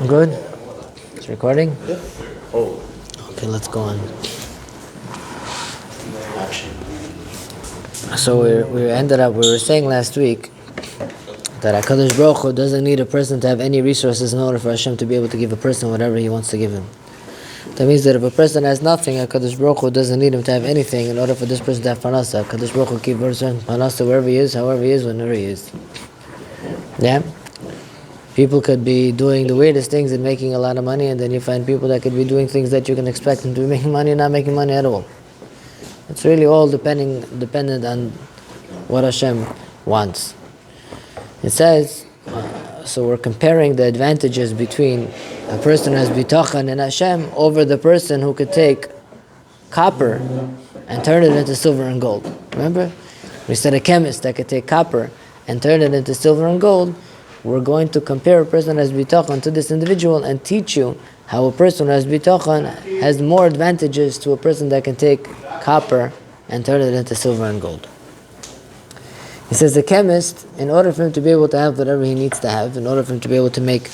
Good? It's recording? Yeah. Oh. Okay, let's go on. Action. So we ended up, we were saying last week that HaKadosh Baruch Hu doesn't need a person to have any resources in order for Hashem to be able to give a person whatever He wants to give him. That means that if a person has nothing, HaKadosh Baruch Hu doesn't need him to have anything in order for this person to have parnasa. HaKadosh Baruch Hu give a person parnasa wherever he is, however he is, whenever he is. Yeah? People could be doing the weirdest things and making a lot of money, and then you find people that could be doing things that you can expect them to be making money and not making money at all. It's really all dependent on what Hashem wants. It says, so we're comparing the advantages between a person who has bitachon and Hashem over the person who could take copper and turn it into silver and gold. Remember? We said a chemist that could take copper and turn it into silver and gold. We're going to compare a person who has bitachon to this individual and teach you how a person who has bitachon has more advantages to a person that can take copper and turn it into silver and gold. He says the chemist, in order for him to be able to have whatever he needs to have, in order for him to be able to make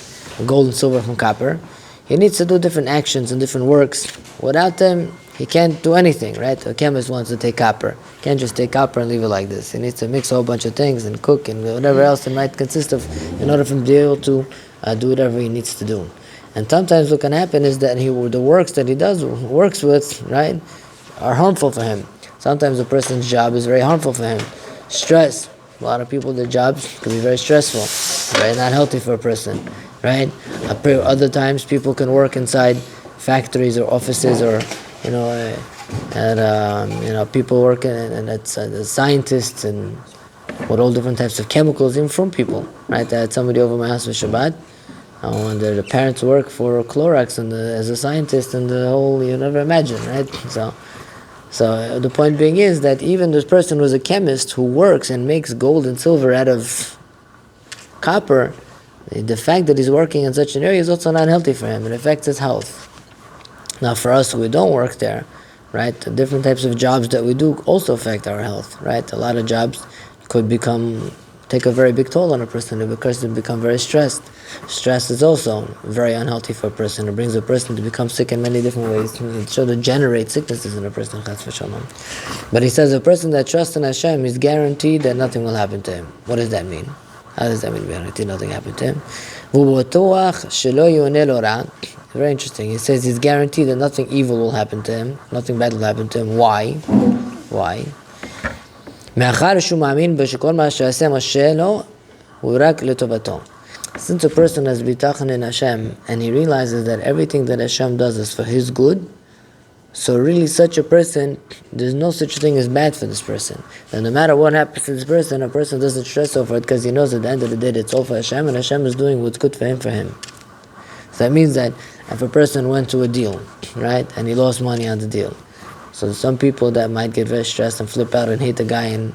gold and silver from copper, he needs to do different actions and different works. Without them, he can't do anything, right? A chemist wants to take copper. He can't just take copper and leave it like this. He needs to mix a whole bunch of things and cook and whatever else it might consist of in order for him to be able to do whatever he needs to do. And sometimes what can happen is that the works that he works with, right, are harmful for him. Sometimes a person's job is very harmful for him. Stress. A lot of people, their jobs can be very stressful, very not healthy for a person, right? Other times people can work inside factories or offices or, people working and as scientists and with all different types of chemicals, even from people, right? I had somebody over my house for Shabbat, and the parents work for Clorox as a scientist and the whole, you never imagine, right? So the point being is that even this person who's a chemist who works and makes gold and silver out of copper, the fact that he's working in such an area is also not healthy for him. It affects his health. Now for us who don't work there, right, the different types of jobs that we do also affect our health, right? A lot of jobs could take a very big toll on a person because they become very stressed. Stress is also very unhealthy for a person. It brings a person to become sick in many different ways. It sort of generates sicknesses in a person. But he says a person that trusts in Hashem is guaranteed that nothing will happen to him. What does that mean? How does that mean guaranteed nothing happen to him? Very interesting. He says he's guaranteed that nothing evil will happen to him. Nothing bad will happen to him. Why? Why? Since a person has bitachon in Hashem and he realizes that everything that Hashem does is for his good, so really such a person, there's no such thing as bad for this person. And no matter what happens to this person, a person doesn't stress over it because he knows at the end of the day it's all for Hashem and Hashem is doing what's good for him. So that means that if a person went to a deal, right, and he lost money on the deal, so some people that might get very stressed and flip out and hate the guy and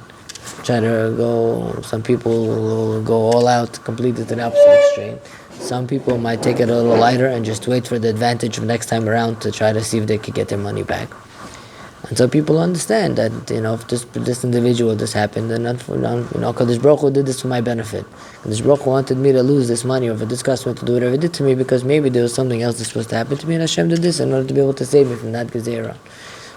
try to some people will go all out, completely to the opposite extreme. Some people might take it a little lighter and just wait for the advantage of next time around to try to see if they could get their money back. And so people understand that, if this individual, this happened, then Kadosh Baruch Hu did this for my benefit. Kadosh Baruch Hu wanted me to lose this money or for this customer to do whatever he did to me because maybe there was something else that's supposed to happen to me and Hashem did this in order to be able to save me from that gezerah.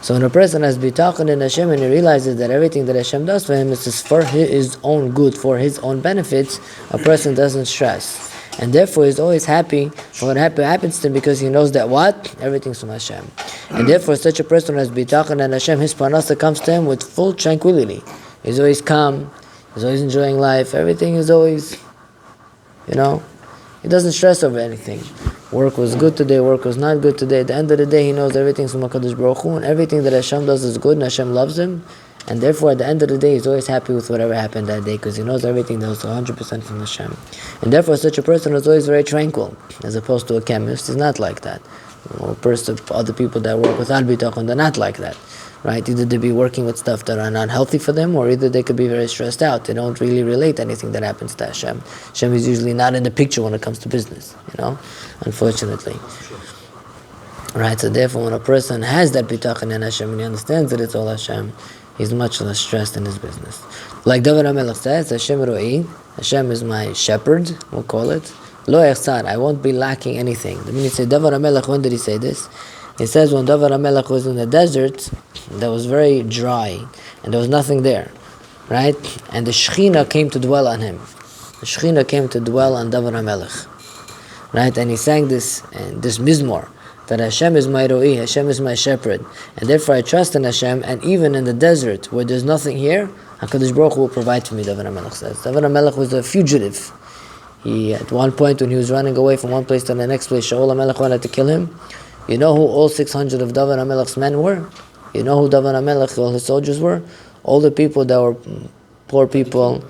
So when a person has bitachon in Hashem and he realizes that everything that Hashem does for him is for his own good, for his own benefits, a person doesn't stress. And therefore he's always happy for what happens to him because he knows that everything's from Hashem. And therefore such a person who has bitachon in Hashem, his parnasa comes to him with full tranquility. He's always calm, he's always enjoying life, everything is always, he doesn't stress over anything. Work was good today, work was not good today. At the end of the day, he knows everything's from HaKadosh Baruch Hu, and everything that Hashem does is good, and Hashem loves him. And therefore, at the end of the day, he's always happy with whatever happened that day, because he knows everything that was 100% from Hashem. And therefore, such a person is always very tranquil, as opposed to a chemist. He's not like that. Other people that work without bitachon, they're not like that. Right? Either they be working with stuff that are not healthy for them, or either they could be very stressed out. They don't really relate anything that happens to Hashem. Hashem is usually not in the picture when it comes to business, unfortunately. Right? So therefore, when a person has that bitachon in Hashem and he understands that it's all Hashem, he's much less stressed in his business. Like David HaMelech says, Hashem Ro'i, Hashem is my shepherd, we'll call it. Lo echsar, I won't be lacking anything. The minute say David HaMelech, when did he say this? He says when David HaMelech was in the desert, that was very dry, and there was nothing there, right? And the Shekhinah came to dwell on him. The Shekhinah came to dwell on David HaMelech, right? And he sang this mizmor, that Hashem is my ro'i, Hashem is my shepherd, and therefore I trust in Hashem, and even in the desert where there's nothing here, HaKadosh Baruch Hu will provide for me, David HaMelech says. David HaMelech was a fugitive. He, at one point when he was running away from one place to the next place, Shaul HaMelech wanted to kill him. You know who all 600 of David HaMelech's men were? You know who David HaMelech, all his soldiers were? All the people that were poor people,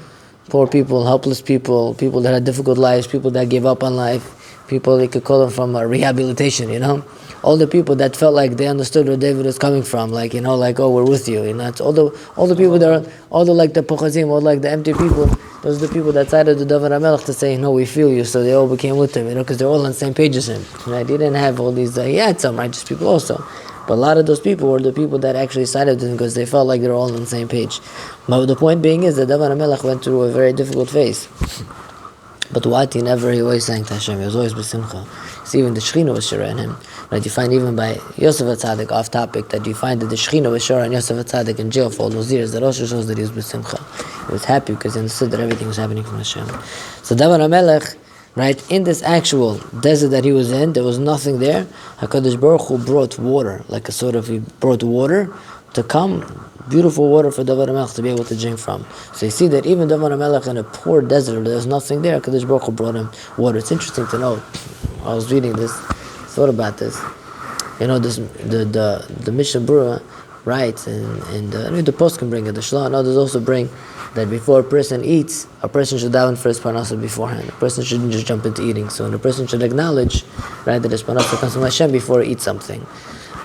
helpless people that had difficult lives, people that gave up on life, people, you could call them from rehabilitation, you know? All the people that felt like they understood where David was coming from, like, you know, like, oh, we're with you, you know? It's all the people that are, all the like the pochazim, all like the empty people, those are the people that sided with David HaMelech to say, no, we feel you, so they all became with him, you know, because they're all on the same page as him, right? He didn't have all these, he had some righteous people also, but a lot of those people were the people that actually sided with him because they felt like they were all on the same page. But the point being is that David HaMelech went through a very difficult phase. But what? He always sang to Hashem, he was always b'simcha. See, even the Shekhinah was shira in him. Right? You find even by Yosef HaTzadik, off topic, that you find that the Shekhinah was shira in Yosef HaTzadik in jail for all those years. That also shows that he was b'simcha. He was happy because he understood that everything was happening from Hashem. So David HaMelech, right, in this actual desert that he was in, there was nothing there. HaKadosh Baruch Hu brought water, like a sort of, he brought water to come, beautiful water for David HaMelech to be able to drink from. So you see that even David HaMelech in a poor desert, there was nothing there, HaKadosh Baruch Hu brought him water. It's interesting to know. I was reading this, thought about this. You know, this the Mishnah Berurah writes, and the post can bring it, the Shlah and others also bring, that before a person eats, a person should daven for his parnasa beforehand. A person shouldn't just jump into eating. So a person should acknowledge, right, that his parnasa comes from Hashem before he eats something.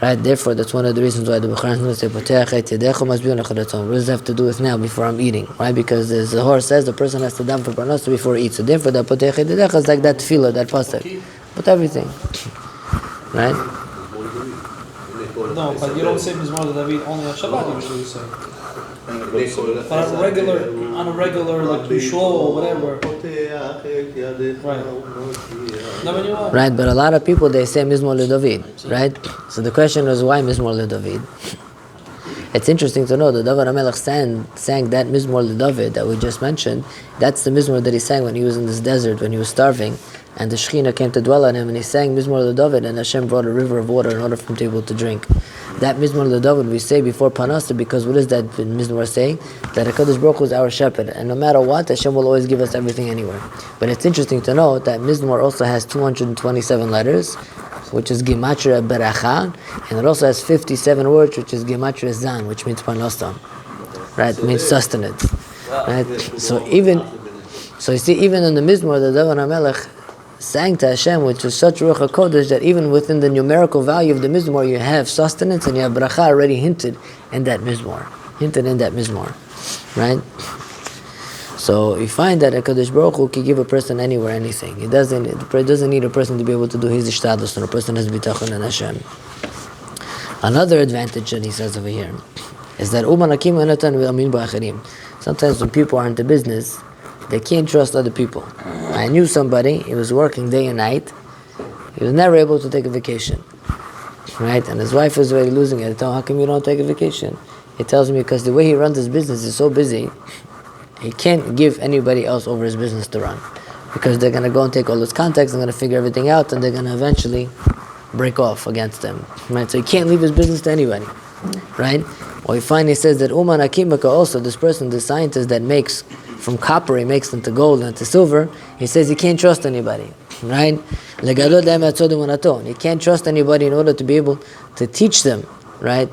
Right, therefore, that's one of the reasons why the Bukhari says, what does that have to do with now, before I'm eating? Right, because as the horse says, the person has to daven for parnasa before he eats. So therefore, that is like that tefillah, that pasuk. But everything. Right? No, but you don't say Mizmor David only on Shabbat, you usually say. But on a regular, like Yishlo or whatever. Right. Right, but a lot of people, they say Mizmor LeDavid, right? So the question is, why Mizmor LeDavid? It's interesting to know that David HaMelech sang that Mizmor LeDavid that we just mentioned. That's the Mizmor that he sang when he was in this desert, when he was starving, and the Shekhinah came to dwell on him, and he sang Mizmor LeDavid, and Hashem brought a river of water in order for him to be able to drink. That Mizmor LeDavid we say before Parnasa, because what is that Mizmor saying? That HaKadosh Baruch Hu is our shepherd, and no matter what, Hashem will always give us everything anywhere. But it's interesting to know that Mizmor also has 227 letters, which is Gematria Beracha, and it also has 57 words, which is Gematria Zan, which means Parnasa. Right? It means sustenance. Right? So you see, even in the Mizmor, the David HaMelech sang to Hashem, which is such Ruach HaKodesh, that even within the numerical value of the Mizmor, you have sustenance and you have Bracha already hinted in that Mizmor. Right? So you find that HaKadosh Baruch Hu can give a person anywhere anything. It doesn't need a person to be able to do his ishtadlus, and a person has bitachon in Hashem. Another advantage that he says over here is that sometimes when people are into business, they can't trust other people. I knew somebody, he was working day and night, he was never able to take a vacation. Right? And his wife was already losing it. I tell him, how come you don't take a vacation? He tells me, because the way he runs his business is so busy, he can't give anybody else over his business to run. Because they're going to go and take all his contacts, they're going to figure everything out, and they're going to eventually break off against him. Right? So he can't leave his business to anybody. Right? Well, he says that Uman Akimaka also, this person, the scientist that makes from copper, he makes into gold and into silver, he says he can't trust anybody. Right? He can't trust anybody in order to be able to teach them, right,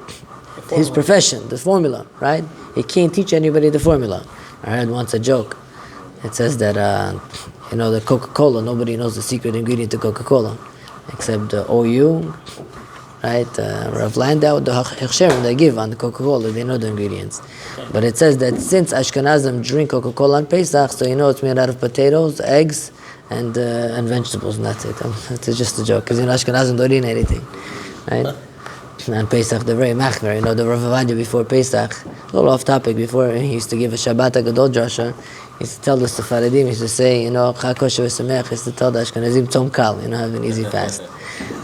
his profession, the formula, right? He can't teach anybody the formula. I heard once a joke. It says that, the Coca-Cola, nobody knows the secret ingredient to Coca-Cola, except OU, right? Rav Landau, the Hashem they give on the Coca-Cola, they know the ingredients. But it says that since Ashkenazim drink Coca-Cola on Pesach, so it's made out of potatoes, eggs, and vegetables, and that's it. It's just a joke, because Ashkenazim don't eat anything, right? on Pesach, the very machmer, the Rav Avadia before Pesach, a little off topic, before he used to give a Shabbat Gadol drasha, he used to tell the Sephardim, he used to say, Chag Kosher V'Sameach, he used to tell the Ashkenazim, Tzom Kal, have an easy fast.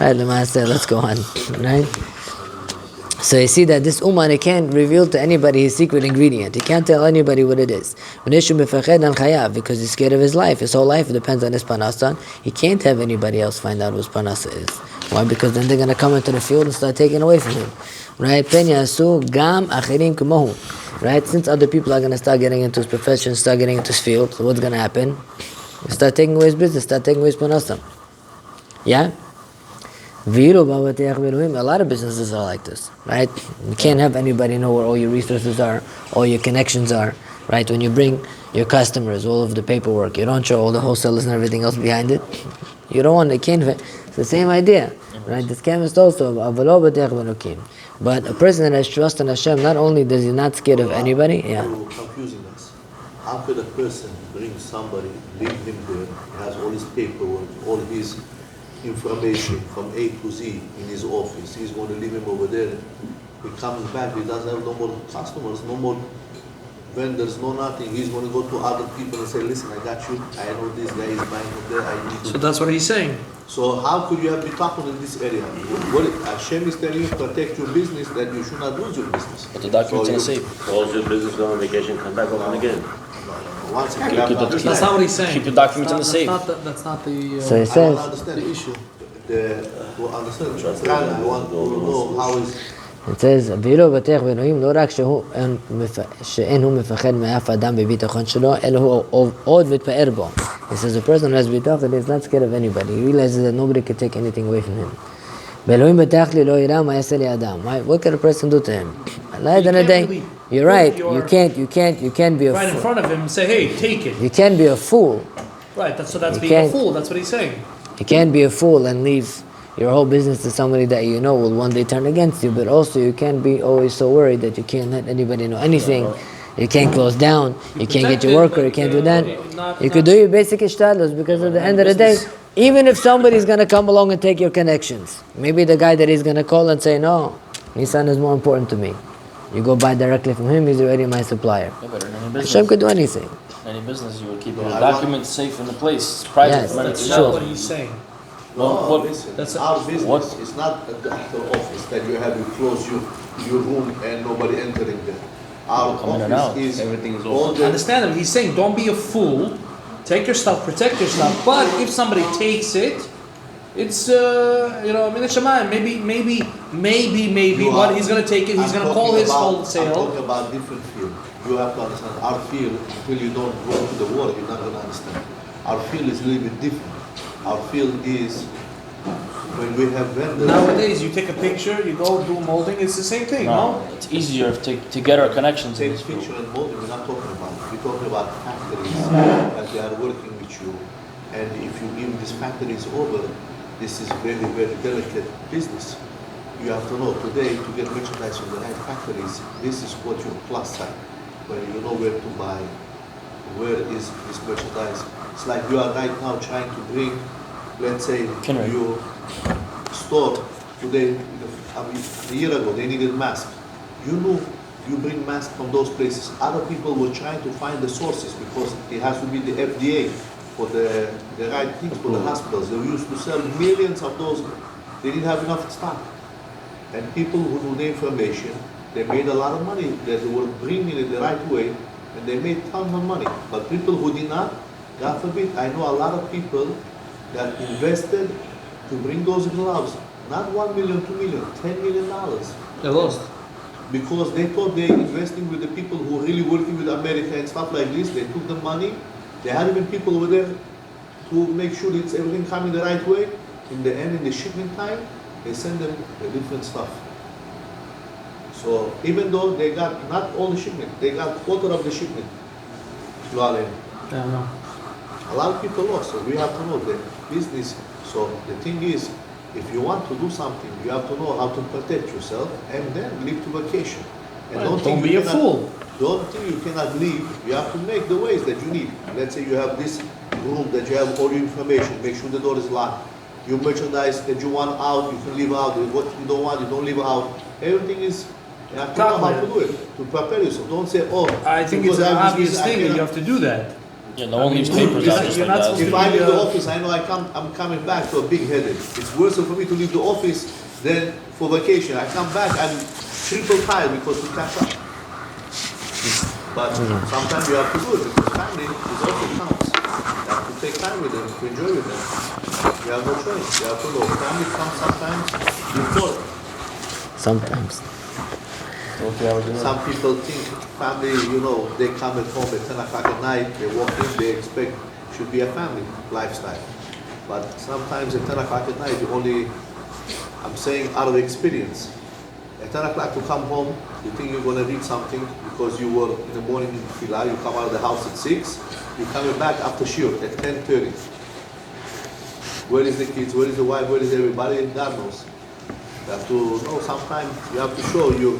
Right, let's go on, right? So you see that this Ummah, he can't reveal to anybody his secret ingredient. He can't tell anybody what it is. Because he's scared of his life. His whole life depends on his parnasa. He can't have anybody else find out whose parnasa is. Why? Because then they're going to come into the field and start taking away from him. Right? Right? Since other people are going to start getting into his profession, start getting into his field, so what's going to happen? Start taking away his business, start taking away his parnasa. Yeah? A lot of businesses are like this, right? You can't have anybody know where all your resources are, all your connections are, right? When you bring your customers, all of the paperwork, you don't show all the wholesalers and everything else behind it. You don't want, it's the same idea, right? This chemist also, but a person that has trust in Hashem, not only does he not scared of anybody, confusing us. How could a person bring somebody, leave him there, he has all his paperwork, all his information from A to Z in his office. He's going to leave him over there. He comes back, he doesn't have no more customers, no more vendors, no nothing. He's going to go to other people and say, listen, I got you. I know this guy is buying from there. I need to. So that's what he's saying. So how could you have been talking in this area? What Hashem is telling you to protect your business, that you should not lose your business. But the document's going to say, close your business, go on vacation, come back open again. Once That's not what he's saying. Keep the documents in the safe. That's not the. So he I says, don't understand the issue. To understand the I want to know how is. it says, "ואילו בטח ואלוהים לא רק שאין הוא מפחד מאף אדם בביטחון שלו, אלא הוא עוד מתפאר בו." He says, a person who has ביטחון is not scared of anybody. He realizes that nobody can take anything away from him. באלוהים בטח לי לא יראה מה יעשה לי אדם. What can a person do to him? At the end of the day, you're right. You can't be a right in front of him and say, hey, take it. You can't be a fool. Right, that's being a fool. That's what he's saying. You can't be a fool and leave your whole business to somebody that you know will one day turn against you, but also you can't be always so worried that you can't let anybody know anything. You can't close down, you can't get your worker, you can't do that. You could do your basic ishtadlus, because at the end of the day, even if somebody's going to come along and take your connections, maybe the guy that he's going to call and say, no, Nissan is more important to me. You go buy directly from him, he's already my supplier. Yeah, but in any business, Hashem could do anything. any business, you would keep your documents safe in the place. It's private. Yes, money. that's That's not what he's saying. No, listen, That's our business what? is not a doctor office that you have to close your room and nobody entering there. Our Come in and office out. is Everything is all open. the Understand him. He's saying, don't be a fool. Take your stuff, protect your stuff. But if somebody takes it, it's maybe what he's gonna take it. He's gonna call his I'm wholesale. talking about different field. You have to understand our field. Until you don't go to the war, you're not gonna understand. Our field is a little bit different. Our field is when we have vendors. Nowadays, you take a picture, you go do molding. It's the same thing, no? It's easier to get our connections in Take this field. picture and molding, we're not talking about. We're talking about factories that they are working with you. And if you give these factories over, this is very, very delicate business. You have to know today to get merchandise from the right factories, this is what your plus side. When you know where to buy, where is this merchandise. It's like you are right now trying to bring, let's say, Kenry. your store today, a year ago, they needed masks. You know, you bring masks from those places. Other people were trying to find the sources because it has to be the FDA for the right things for the hospitals. They used to sell millions of those. They didn't have enough stock. And people who knew the information, they made a lot of money. They were bringing it the right way, and they made tons of money. But people who did not, God forbid, I know a lot of people that invested to bring those gloves, not 1 million, 2 million, $10 million. They lost. Because they thought they investing with the people who are really working with America and stuff like this. They took the money. They had even people over there to make sure it's everything coming the right way. In the end, in the shipment time, they send them the different stuff. So even though they got not all the shipment, they got quarter of the shipment to Allen. Yeah, no. A lot of people lost, so we have to know the business. So the thing is, if you want to do something, you have to know how to protect yourself and then leave to vacation. And Right, don't think be you a fool. Don't think you cannot leave. You have to make the ways that you need. Let's say you have this room that you have all your information. Make sure the door is locked. Your merchandise that you want out, you can leave out. What you don't want, you don't leave out. Everything is, you have to know how to do it, to prepare yourself. Don't say, oh, I think it's because an I have obvious this, I thing that you cannot- have to do that. Yeah, no one leaves papers out just you're like not that. supposed If I'm in the office, I know I'm coming back to a big headache. It's worse for me to leave the office than for vacation. I come back, I'm triple tired because we catch up. But sometimes you have to do it because family is also counts. You have to take time with them, to enjoy with them. You have no choice. You have to know. Family comes sometimes before. Sometimes. Some people think family, they come at home at 10 o'clock at night, they walk in, they expect should be a family lifestyle. But sometimes at 10 o'clock at night, I'm saying out of experience, at 10 o'clock to come home, you think you're going to read something because you were in the morning in Tefillah, you come out of the house at 6, you're coming back after shiur at 10:30. Where is the kids, where is the wife, where is everybody? God knows. You have to know sometimes you have to show you,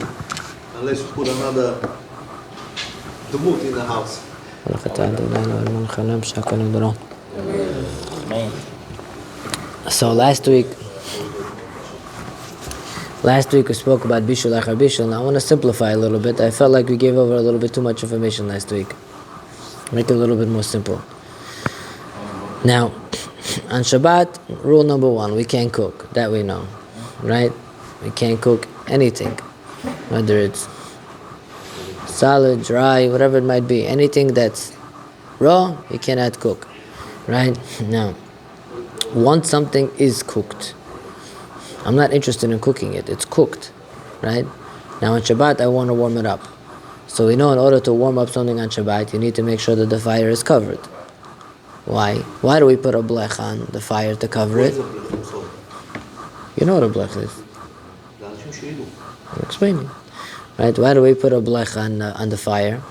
unless you put another demut in the house. Man. So last week we spoke about Bishul Achar Bishul. Now I want to simplify a little bit. I felt like we gave over a little bit too much information last week. Make it a little bit more simple. Now, on Shabbat, rule number 1, we can't cook. That we know, right? We can't cook anything, whether it's solid, dry, whatever it might be. Anything that's raw, you cannot cook, right? Now, once something is cooked, I'm not interested in cooking it. It's cooked, right? Now on Shabbat, I want to warm it up. So we know in order to warm up something on Shabbat, you need to make sure that the fire is covered. Why? Why do we put a blech on the fire to cover it? You know what a blech is. I'm explaining. Right? Why do we put a blech on the fire?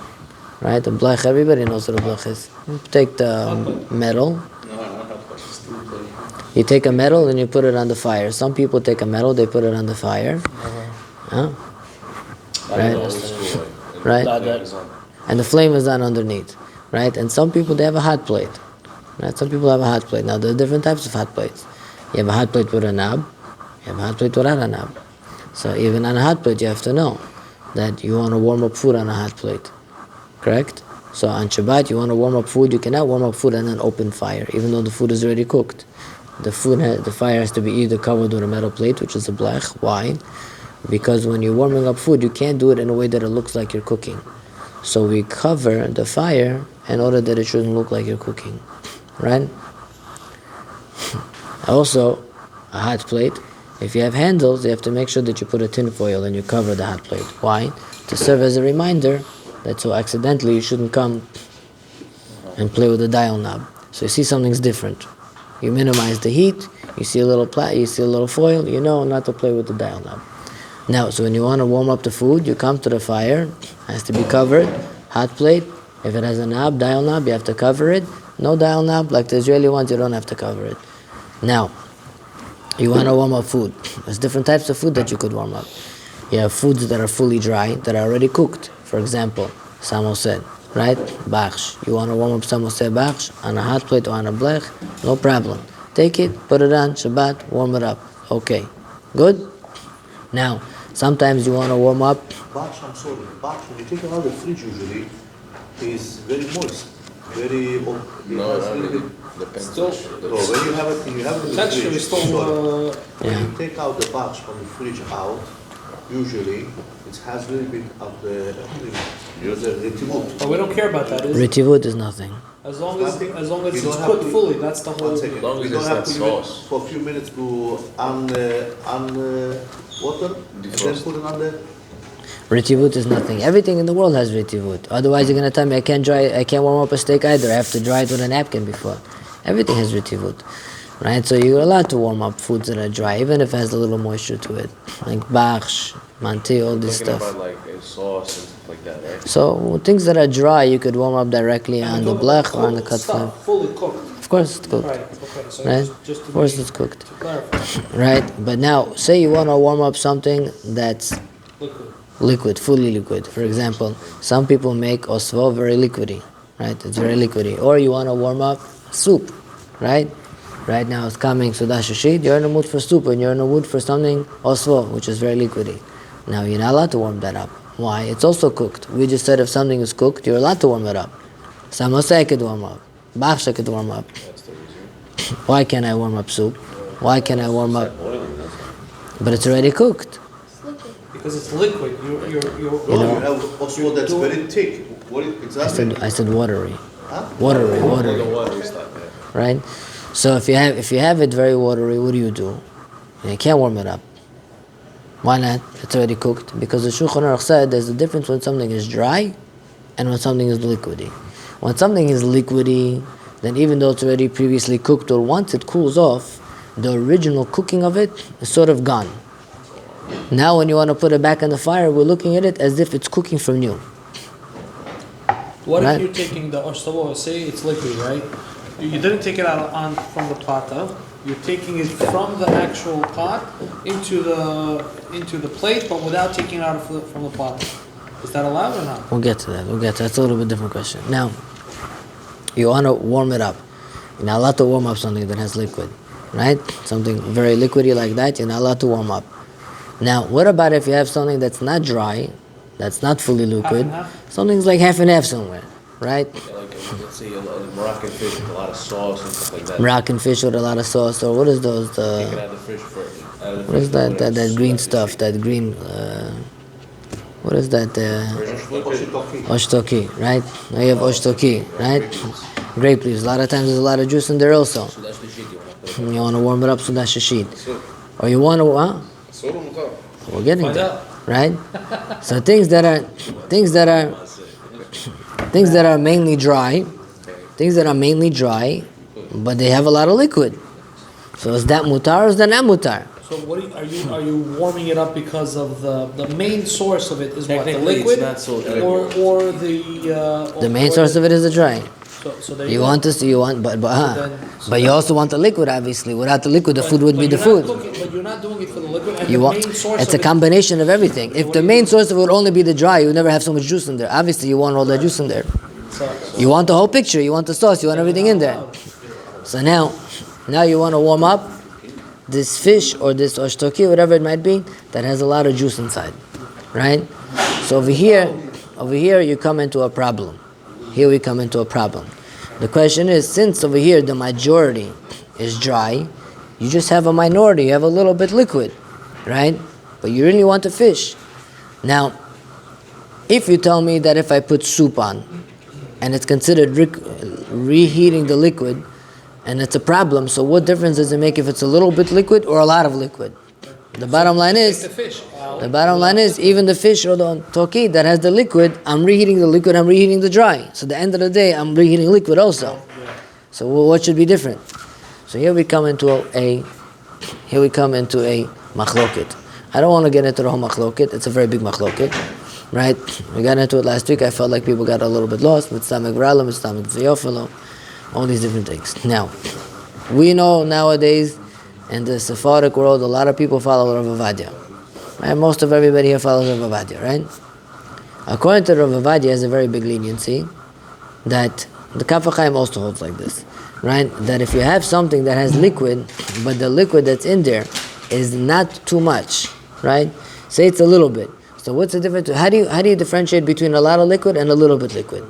Right? A blech, everybody knows what a blech is. You take the metal. You take a metal and you put it on the fire. Some people take a metal, they put it on the fire. Huh? Right? Right? And the flame is on underneath. Right? And some people, they have a hot plate. Right? Some people have a hot plate. Now, there are different types of hot plates. You have a hot plate with a knob. You have a hot plate without a knob. So even on a hot plate, you have to know that you want to warm up food on a hot plate. Correct? So on Shabbat, you want to warm up food. You cannot warm up food on an open fire, even though the food is already cooked. The fire has to be either covered with a metal plate, which is a blech. Why? Because when you're warming up food, you can't do it in a way that it looks like you're cooking. So we cover the fire in order that it shouldn't look like you're cooking. Right? Also, a hot plate, if you have handles, you have to make sure that you put a tin foil and you cover the hot plate. Why? To serve as a reminder that so accidentally you shouldn't come and play with the dial knob. So you see something's different. You minimize the heat, you see a little foil, you know not to play with the dial knob. Now, so when you want to warm up the food, you come to the fire, it has to be covered, hot plate. If it has a knob, dial knob, you have to cover it. No dial knob, like the Israeli ones, you don't have to cover it. Now, you want to warm up food. There's different types of food that you could warm up. You have foods that are fully dry, that are already cooked. For example, samosed, right? Baksh. You want to warm up samosed baksh on a hot plate or on a blech? No problem. Take it, put it on, Shabbat, warm it up. Okay. Good? Now, sometimes you want to warm up. Baksh, I'm sorry. Baksh, when you take it out of the fridge usually, is very moist. Very No, depends. Still, So when you have it in the texture fridge, is still. when you take out the baksh from the fridge out, usually it has a little bit of the retivut. But we don't care about that. Is it? Ritivut is nothing. As long as You it's don't have cooked to- fully, that's the whole. One second. long as You don't it's have not to leave it sauce. for a few minutes to water and then Defrost. put it on the. Ritivut is nothing. Everything in the world has ritivut. Otherwise, you're going to tell me I can't warm up a steak either. I have to dry it with a napkin before. Everything has ritivut. Right? So you're allowed to warm up foods that are dry, even if it has a little moisture to it. Like baksh, manti, all this Talking stuff. about like a sauce and stuff like that, right? So things that are dry, you could warm up directly on the blech or on the cut flame. Fully cooked. Of course it's cooked. Right. Okay. So Right? just to Of course be- it's cooked. to clarify, Right? But now, say you want to warm up something that's liquid. liquid, fully liquid. For example, some people make osvo very liquidy, right? It's very liquidy. Or you want to warm up soup, right? Right now it's coming Sudah Shishit, you're in the mood for soup, and you're in the mood for something osvo, which is very liquidy. Now you're not allowed to warm that up. Why? It's also cooked. We just said if something is cooked, you're allowed to warm it up. Samosa could warm up. Baksha could warm up. Why can't I warm up soup? Why can't I warm up? But it's already cooked. Because it's liquid. No, you have osvo that's very thick. What exactly? I said watery. Huh? Watery. Water stuff, yeah. Right? So if you have it very watery, what do? You can't warm it up. Why not? It's already cooked. Because the Shulchan Aruch said there's a difference when something is dry and when something is liquidy. When something is liquidy, then even though it's already previously cooked, or once it cools off, the original cooking of it is sort of gone. Now when you want to put it back on the fire, we're looking at it as if it's cooking from new. What Right. if you're taking the oshtavo, say it's liquid, right? You didn't take it out from the plata. You're taking it from the actual pot into the plate, but without taking it out from the pot. Is that allowed or not? We'll get to that. That's a little bit different question. Now, you want to warm it up. You're not allowed to warm up something that has liquid, right? Something very liquidy like that, you're not allowed to warm up. Now, what about if you have something that's not dry, that's not fully liquid? Half and half? Something's like half and half somewhere, right? Yeah, like let's say a Moroccan fish with a lot of sauce and stuff like that. Moroccan fish with a lot of sauce, or what is those? Take it out of the fish first. What is that green stuff? That green. What is that? Oshtoki, right? Now you have oshtoki, right? Grape leaves. A lot of times there's a lot of juice in there also. So that's the shit you want to put. You want to warm it up so that's shashid. Or you want to, we're getting there, right? So things that are mainly dry, but they have a lot of liquid. So is that mutar or is that not mutar? So what are you warming it up because of the main source of it is what, the Technically, liquid, it's not so or the The main source of it is the dry. So there You go. want this, but you also want the liquid, obviously. Without the liquid, the food would be the you're not food. cooking- but you're not doing it for the liquid. And You the want, main source it's of a combination of everything. If the main source of it would only be the dry, you would never have so much juice in there. Obviously, you want all that juice in there. You want the whole picture. You want the sauce. You want everything in there. So now you want to warm up this fish or this oshtoki, whatever it might be, that has a lot of juice inside, right? So over here, you come into a problem. Here we come into a problem. The question is, since over here the majority is dry, you just have a minority, you have a little bit liquid, right? But you really want the fish. Now, if you tell me that if I put soup on, and it's considered reheating the liquid, and it's a problem, so what difference does it make if it's a little bit liquid or a lot of liquid? The bottom line is, even the fish or the toki that has the liquid, I'm reheating the liquid, I'm reheating the dry. So at the end of the day, I'm reheating liquid also. So what should be different? So here we come into a machloket. I don't want to get into the whole machloket. It's a very big machloket, right? We got into it last week. I felt like people got a little bit lost. Mitztamek v'rala, mitztamek v'yofelo, all these different things. Now, we know nowadays in the Sephardic world, a lot of people follow Rav Ovadia. Right? Most of everybody here follows Rav Ovadia, right? According to Rav Ovadia, has a very big leniency that the Kaf HaChaim also holds like this, right? That if you have something that has liquid, but the liquid that's in there is not too much, right? Say it's a little bit. So what's the difference? How do you differentiate between a lot of liquid and a little bit liquid?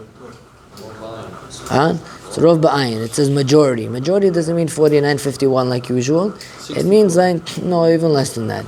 Huh? So Rov Ba'ayin, it says majority. Majority doesn't mean 49-51 like usual. It means like, no, even less than that.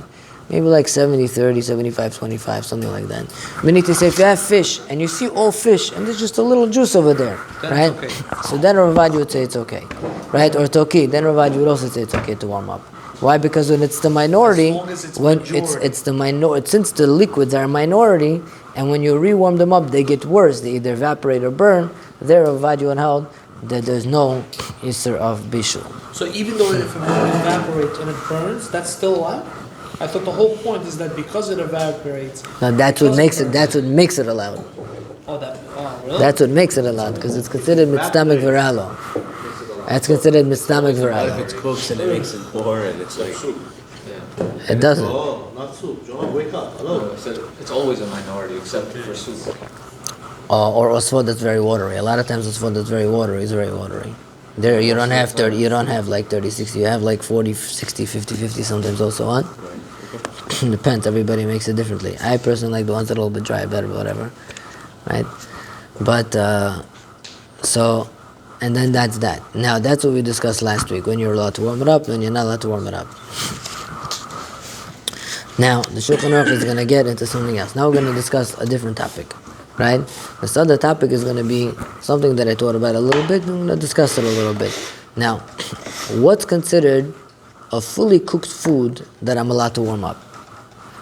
Maybe like 70-30, 75-25, something like that. We need to say if you have fish and you see all fish and there's just a little juice over there, right? Okay. So then Ravadi would say it's okay, right? Or Toki, then Ravadi would also say it's okay to warm up. Why? Because when it's the minority, As long as it's majority. it's the minority, since the liquids are a minority, and when you rewarm them up, they get worse. They either evaporate or burn. There, Ravadi would hold that there's no Isser of Bishul. So even though if it evaporates and it burns, that's still allowed? I thought the whole point is that because it evaporates. Now that's what makes it. That's what makes it allowed. Oh, really? That's what makes it allowed because it's considered mitztamek v'ralo. That's considered mitztamek What if v'ralo. it's cooked and it makes it pour and it's like soup? Yeah. It doesn't. Oh, not soup. John, wake up. Hello. It's always a minority except for soup. Or osfod that's very watery. A lot of times osfod that's very watery is very watery. There you don't have 30, you don't have like 30, 60, you have like 40, 60, 50, 50 sometimes also on. Depends, everybody makes it differently. I personally like the ones that are a little bit dry, better, whatever. Right? But, so, and then that's that. Now, that's what we discussed last week, when you're allowed to warm it up, when you're not allowed to warm it up. Now, the Shulchan Aruch is going to get into something else. Now we're going to discuss a different topic, right? This other topic is going to be something that I thought about a little bit, and I'm going to discuss it a little bit. Now, what's considered a fully cooked food that I'm allowed to warm up?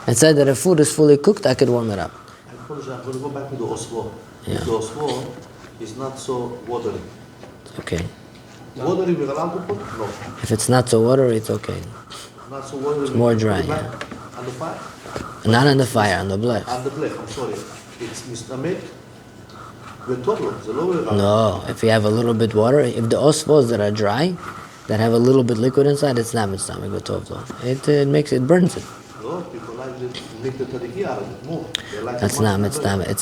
It said that if food is fully cooked, I could warm it up. I apologize, I'm going to go back to the osvo. Yeah. The osvo is not so watery. Okay. Watery we're allowed to put? No. If it's not so watery, it's okay. Not so watery. It's more we dry, put it back yeah. On the fire? Not on the fire, on the blech. On the blech, I'm sorry. It's mistamek. We're total. The lower around. No, if you have a little bit water, if the osvos that are dry, that have a little bit liquid inside, it's not mitzvah b'tovlo. It makes it burns it. No, people like to make the tadiki out of it more. They like That's it not much mitzvah. better.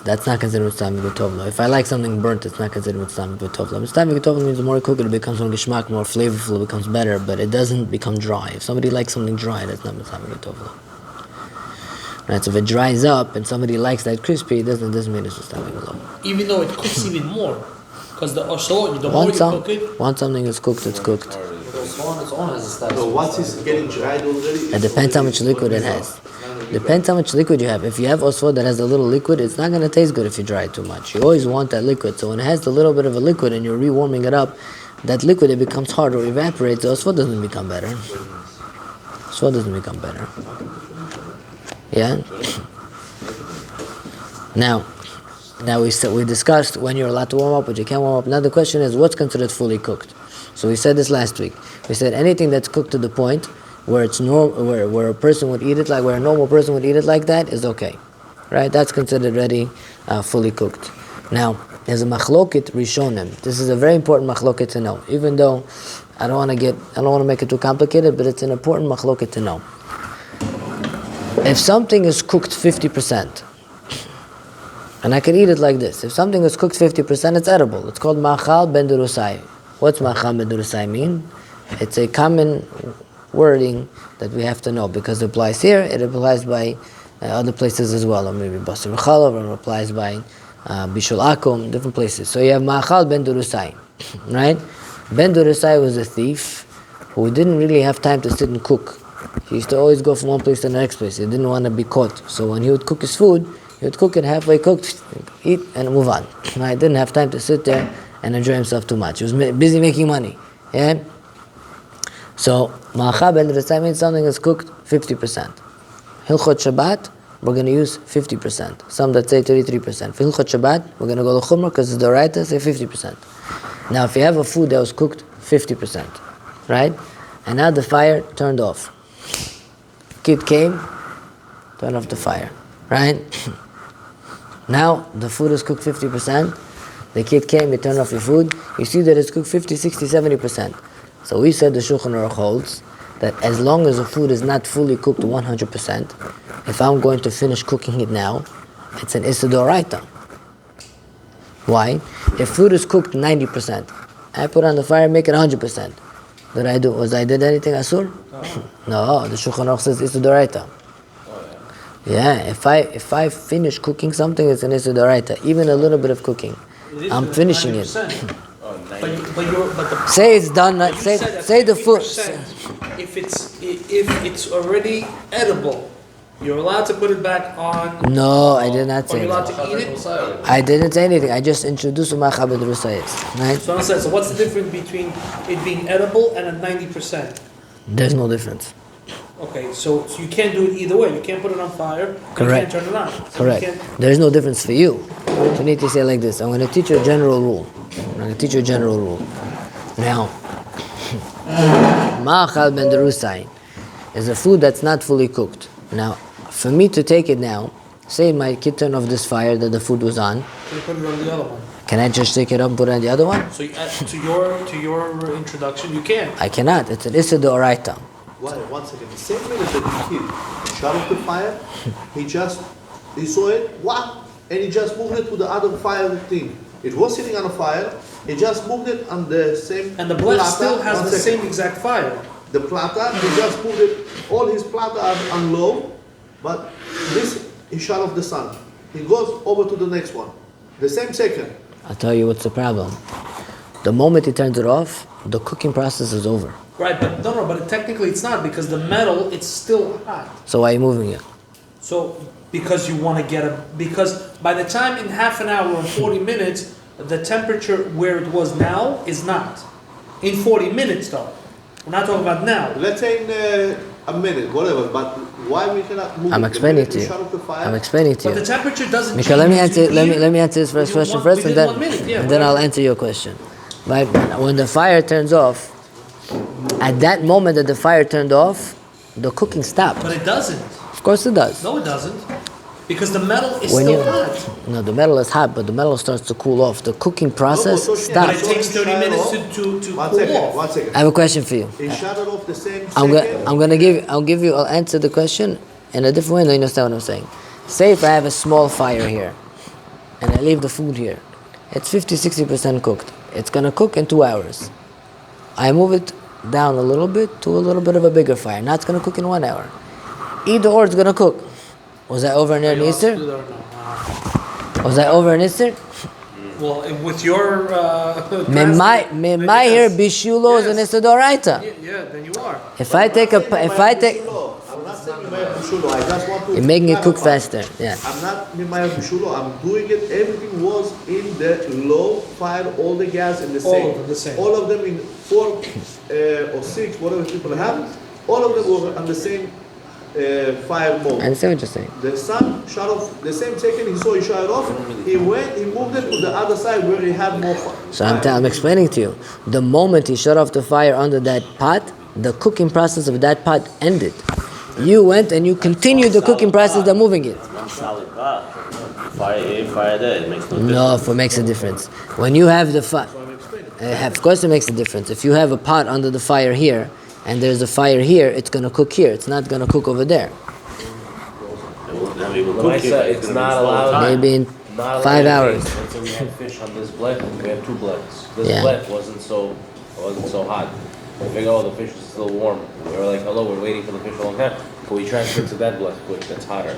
That's not considered mitzvah b'tovlo. If I like something burnt, it's not considered mitzvah b'tovlo. Mitzvah b'tovlo means the more you cook it, it becomes more geshmak, more flavorful, it becomes better, but it doesn't become dry. If somebody likes something dry, that's not mitzvah b'tovlo. Right, so if it dries up and somebody likes that crispy, it doesn't mean it's mitzvah b'tovlo. Even though it cooks even more, because the more you cook it, Once something is cooked, it's cooked. So once it's getting dried already, It depends how much liquid it has. Depends how much liquid you have. If you have osvo that has a little liquid, it's not going to taste good if you dry it too much. You always want that liquid. So when it has a little bit of a liquid and you're rewarming it up, that liquid, it becomes hard or evaporates. The osvo doesn't become better. Osvo doesn't become better. Yeah? Now we discussed when you're allowed to warm up, but you can't warm up. Now the question is, what's considered fully cooked? So we said this last week. We said anything that's cooked to the point where it's where a person would eat it like where a normal person would eat it like that is okay, right? That's considered ready, fully cooked. Now there's a machloket rishonim. This is a very important machloket to know. Even though I don't want to make it too complicated, but it's an important machloket to know. If something is cooked 50%, and I can eat it like this. If something is cooked 50%, it's edible. It's called machal ben durusai. What's machal ben durusai mean? It's a common wording that we have to know because it applies here, it applies by other places as well, or maybe basar v'chalav, or it applies by bishul akum, different places. So you have machal ben durusai, right? Ben durusai was a thief who didn't really have time to sit and cook. He used to always go from one place to the next place. He didn't want to be caught. So when he would cook his food, he would cook it halfway cooked, eat, and move on. Right? Didn't have time to sit there and enjoy himself too much. He was busy making money. Yeah? So, ma'achab ben durusai means something is cooked 50%. Hilchot Shabbat, we're going to use 50%. Some that say 33%. For Hilchot Shabbat, we're going to go to Chumrah because it's the right, say 50%. Now, if you have a food that was cooked 50%, right? And now the fire turned off. Kid came, turned off the fire, right? Now the food is cooked 50%. The kid came, he turned off your food. You see that it's cooked 50, 60, 70%. So we said the Shulchan Aruch holds that as long as the food is not fully cooked 100%, if I'm going to finish cooking it now, it's an Issa D'Oraita. Why? If food is cooked 90%, I put on the fire, make it 100%. Did I do? I did anything asur? No, the Shulchan Aruch says Issa D'Oraita. Yeah, if I finish cooking something, it's an Issa D'Oraita. Even a little bit of cooking, I'm finishing it. Say it's done. Say the food. If it's already edible, you're allowed to put it back on. No, I did not Or say you're allowed that. to eat it. I didn't say anything. I just introduced ma'achal ben durusai, right? So what's the difference between it being edible and a 90%? There's no difference. Okay, so you can't do it either way. You can't put it on fire. Correct. You can't turn it on. So Correct. you can't- There's no difference for you. You need to say it like this. I'm going to teach you a general rule. Now, ma'achal ben durusai is a food that's not fully cooked. Now, for me to take it now, say my kid turned off this fire that the food was on. So you put it on the other one. Can I just take it up and put it on the other one? So to your introduction, you can. I cannot. It's an Issa D'Oraita. Why? 1 second. The same minute that the kid shut off the fire, he saw it, wow, and he just moved it to the other fire thing. It was sitting on a fire, He just moved it on the same. And the blech plata. still has One the second. same exact fire. The plata, he just moved it. All his plata are on low, but this he shut off the sun. He goes over to the next one. The same second. I'll tell you what's the problem. The moment he turns it off, the cooking process is over. Right, but but technically it's not because the metal, it's still hot. So why are you moving it? So, because you want to because by the time in half an hour or 40 minutes, the temperature where it was now is not. In 40 minutes though. We're not talking about now. Let's say in a minute, whatever. But why we cannot move? I'm it? explaining The to minute you. Shut off the fire. I'm explaining to But the you. temperature doesn't Mika, change. let me answer this first question first, and then 1 minute, yeah, and then I'll whatever. answer your question. Right? When the fire turns off, at that moment that the fire turned off, the cooking stopped. But it doesn't. Of course it does. No, it doesn't. Because the metal is When still you- hot. No, the metal is hot, but the metal starts to cool off. The cooking process No, But stops. it takes 30 minutes to One cool second. off. 1 second. I have a question for you. He shut it off the same I'll answer the question in a different way, and you understand what I'm saying. Say if I have a small fire here, and I leave the food here, it's 50-60% cooked. It's gonna cook in 2 hours. I move it down a little bit to a little bit of a bigger fire. Now it's gonna cook in 1 hour. Either or, it's gonna cook. Was I over near Are you allowed to do Easter? that or no? Was I over in Easter? Well, with your My here bishulo is an Yes. Isidoraita. Yeah, then you are. If I take I'm not saying Oh, I just want to. you're making it cook clarify. faster. Yeah. I'm not Mimayah Bishulo, I'm doing it, everything was in the low fire, all the gas in the All same. of them the same. All of them in 4 or 6, whatever people have, all of them were on the same fire I mode. understand what you're saying. The sun shut off, the same second he saw he shut it off, he moved it to the other side where he had more fire. So I'm explaining to you. The moment he shut off the fire under that pot, the cooking process of that pot ended. You went and you continued the cooking process of moving it. One solid pot. Fire here, fire there. It makes no difference. No, if it makes a difference. When you have the fire, of course it makes a difference. If you have a pot under the fire here, and there's a fire here, it's gonna cook here. It's not gonna cook over there. It's not allowed. Maybe in Not 5 allowed. hours. Until we had fish on this blech, we had 2 blechs. This Yeah. blech wasn't so hot. We figured, oh, the fish is still warm. We were like, hello, we're waiting for the fish a long time. But we transfer it to that blech quick, that's hotter.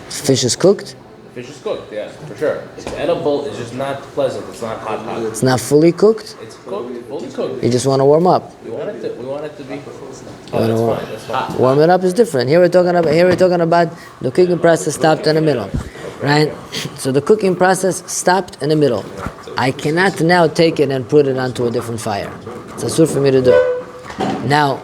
Fish is cooked. The fish is cooked, yeah, for sure. It's edible, it's just not pleasant. It's not hot. It's not fully cooked. It's cooked, fully cooked. You just want to warm up. We want it to be. wanna That's warm- fine, that's fine. Warm it up is different. Here we're talking about the cooking process stopped in the middle, right? So the cooking process stopped in the middle. I cannot now take it and put it onto a different fire. It's asur for me to do. Now,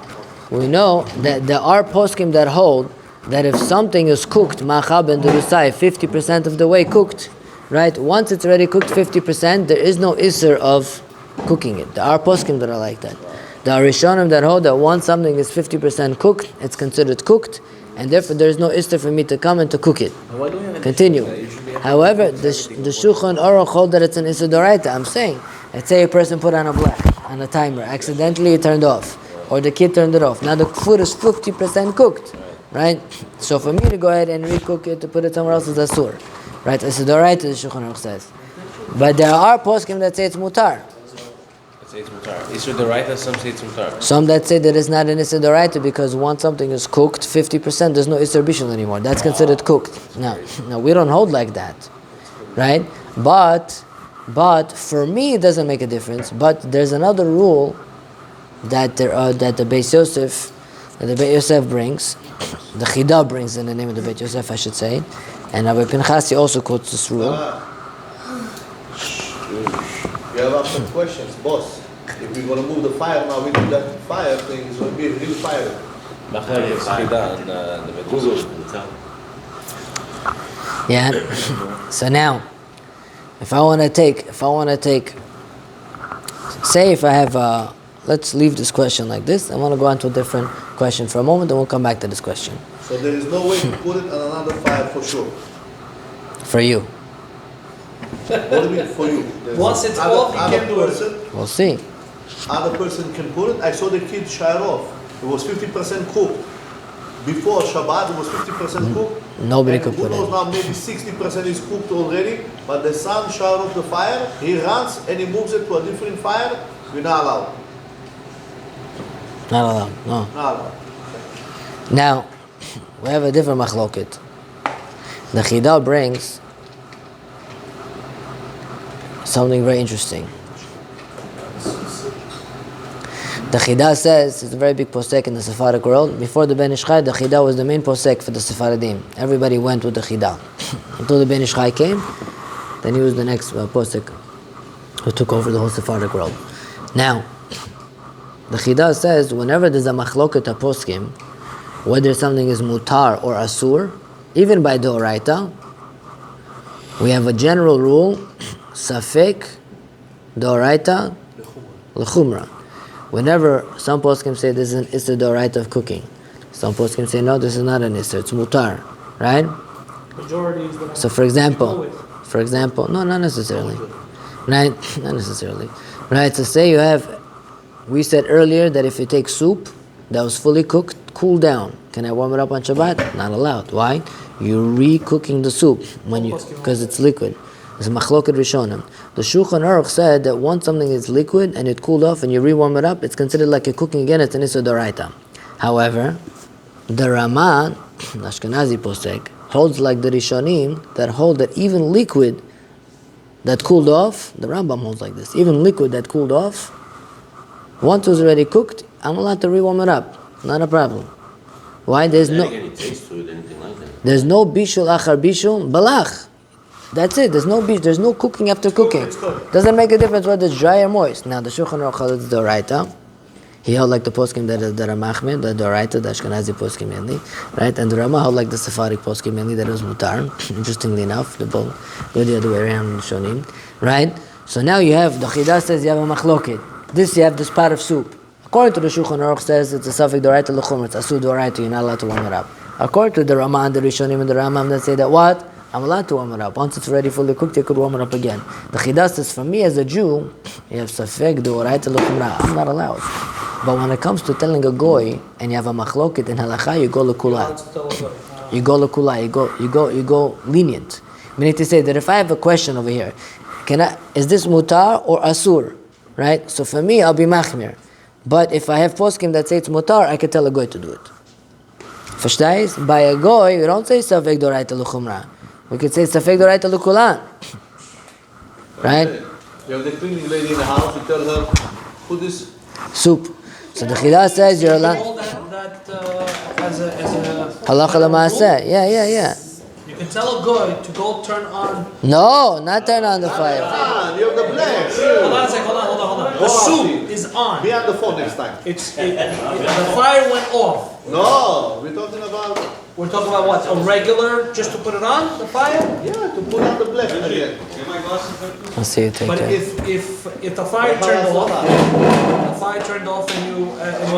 we know that there are poskim that hold that if something is cooked, machab and derusai, 50% of the way cooked, right? Once it's already cooked 50%, there is no isser of cooking it. There are poskim that are like that. There are rishonim that hold that once something is 50% cooked, it's considered cooked, and therefore there is no isser for me to come and to cook it. Continue. However, the Shulchan Aruch hold that it's an isser doraita. I'm saying, let's say a person put on a black, on a timer, accidentally it turned off, or the kid turned it off. Now the food is 50% cooked, right? So for me to go ahead and recook it, to put it somewhere else is asur, right? Isser doraita, the Shulchan Aruch says. But there are poskim that say it's mutar. Say it's mutar. Isur deraita, some say it's mutar. Some that say that it's not an Isser Doraita because once something is cooked 50%, there's no Isser Bishul anymore. That's considered cooked. No, we don't hold like that, right? But for me it doesn't make a difference. But there's another rule that that the Beis Yosef brings, the Chida brings in the name of the Beis Yosef, I should say, and Rabbi Pinchasi also quotes this rule. You have some questions, boss. If we're gonna move the fire now, we do that fire thing, it's gonna be a real fire. Yeah. So now, if I want to take, say if I have, let's leave this question like this. I want to go on to a different question for a moment, and we'll come back to this question. So there is no way to put it on another fire for sure. For you, What do you mean for you? There's Once it's other- off, you other can do it. person, we'll see. Other person can put it. I saw the kid shut off. It was 50% cooked. before Shabbat it was 50% cooked. Nobody and could who put knows it. now maybe 60% is cooked already, but the sun shut off the fire, he runs and he moves it to a different fire, we're not allowed. Not allowed, no. Not allowed. Now, we have a different machloket. The Chida brings something very interesting. The Chida says, it's a very big posek in the Sephardic world. Before the Ben Ish Chai, the Chida was the main posek for the Sephardim. Everybody went with the Chida. Until the Ben Ish Chai came, then he was the next posek who took over the whole Sephardic world. Now, the Chida says, whenever there's a machloket a poskim, whether something is mutar or asur, even by Doraita, we have a general rule, safek, Doraita, l'chumra. Whenever some poskim say this is an Isser Doraita of cooking, some poskim say no, this is not an Isser, it's mutar, right? Majority is the So for example, no, not necessarily, right? Not necessarily, right? So say you have, we said earlier that if you take soup that was fully cooked, cool down, can I warm it up on Shabbat? Not allowed. Why? You're re-cooking the soup because it's liquid. It's a machloket rishonim. The Shulchan Aruch said that once something is liquid and it cooled off and you re-warm it up, it's considered like you're cooking again. It's an Issa Doraita. However, the Rama, Ashkenazi posek, holds like the Rishonim that hold that even liquid that cooled off, the Rambam holds like this, even liquid that cooled off, once it was already cooked, I'm allowed to re-warm it up. Not a problem. Why? There's no bishul achar bishul balach. That's it. There's no cooking after cooking. Doesn't make a difference whether it's dry or moist. Now the Shulchan Aruch holds the Doraita. He held like the poskim that are Machmir, the Doraita, the Ashkenazi poskim mainly, right? And the Rama held like the Sephardic poskim mainly, that it was mutar. Interestingly enough, the both go the other way around in the Shonim, right? So now you have the Chida says you have a machloket. You have this pot of soup. According to the Shulchan Aruch says it's a Safek Doraita l'chumra, it's asur Doraita, you're not allowed to warm it up. According to the Rama and the Rishonim and the Rambam that say that what? I'm allowed to warm it up. Once it's already fully cooked, you could warm it up again. The Chida says, for me as a Jew, you have Safek Doraita l'chumra. I'm not allowed. But when it comes to telling a goy and you have a machloket in halacha, you go l'kula. You go l'kula. You go lenient. Meaning to say that if I have a question over here, is this mutar or asur? Right? So for me, I'll be machmir. But if I have poskim that say it's mutar, I can tell a goy to do it. Verstehst? By a goy, we don't say safek doraita l'chumra. We could say safek doraita l'kulan. Right? You have the cleaning lady in the house, you tell her, put this soup. So the Chida says you're allowed. As a Halacha l'maaseh. Yeah. you can tell a guy to go turn on. No, not turn on the fire. you have the black. Hold on a second. Hold on. The soup is on. Be on the phone next time. The fire went off. No, we're talking about We're talking about what? A regular, just to put it on the fire? to put on the black again. I'll see you take But care. if the fire turned off, and you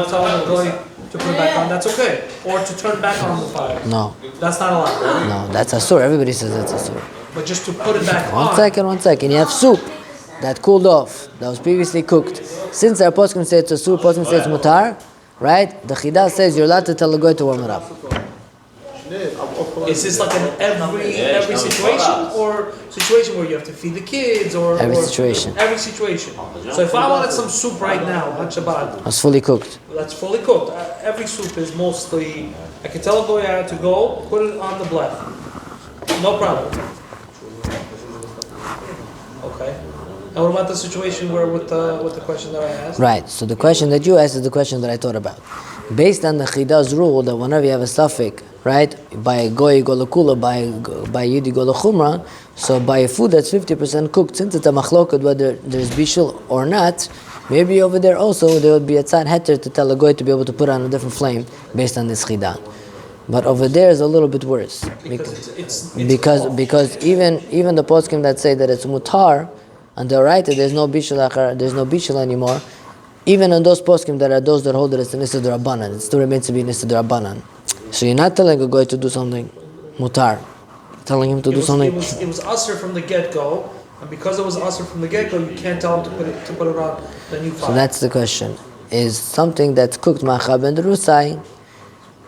tell the guy to put it back on, that's okay. Or to turn back on the fire. No, That's not allowed. no, that's asur. Everybody says that's asur. But just to put it back on. One second. You have soup that cooled off, that was previously cooked. Since our poskim say it's asur, poskim say it's mutar, right? The Chida says you're allowed to tell the goy to warm it up. Is this like an every situation, or situation where you have to feed the kids, or Every or situation. Every situation. So if I wanted some soup right now on Shabbat, It's fully cooked. that's fully cooked. Every soup is mostly. I can tell a guy I had to go put it on the blech. No problem. Okay. And what about the situation where with the question that I asked? Right. So the question that you asked is the question that I thought about. Based on the Chida's rule that whenever you have a suffix, right, by a goy you go l'kula, by yid you go l'chumra, so by a food that's 50% cooked, since it's a machloket whether there's bishul or not, maybe over there also there would be a tzad heter to tell a goy to be able to put on a different flame based on this Chida. But over there is a little bit worse. Because even the poskim that say that it's mutar, on the right there's no bishul anymore. Even on those poskim that are those that hold that it's an Issa D'Rabbanan, it still remains to be an Issa D'Rabbanan. So you're not telling a guy to do something mutar. You're telling him to do something. It was usher from the get-go, and because it was usher from the get-go, you can't tell him to put it on the new fire. So that's the question. Is something that's cooked machab and rusai,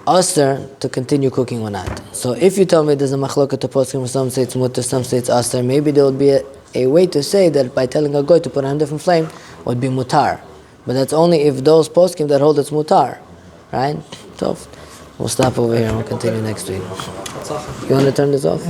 aser to continue cooking or not. So if you tell me there's a machloket to poskim, some say it's mutter, some say it's aser, maybe there would be a way to say that by telling a goy to put on a different flame would be mutar. But that's only if those poskim that hold it's mutar, right? So we'll stop over here and we'll continue next week. You want to turn this off?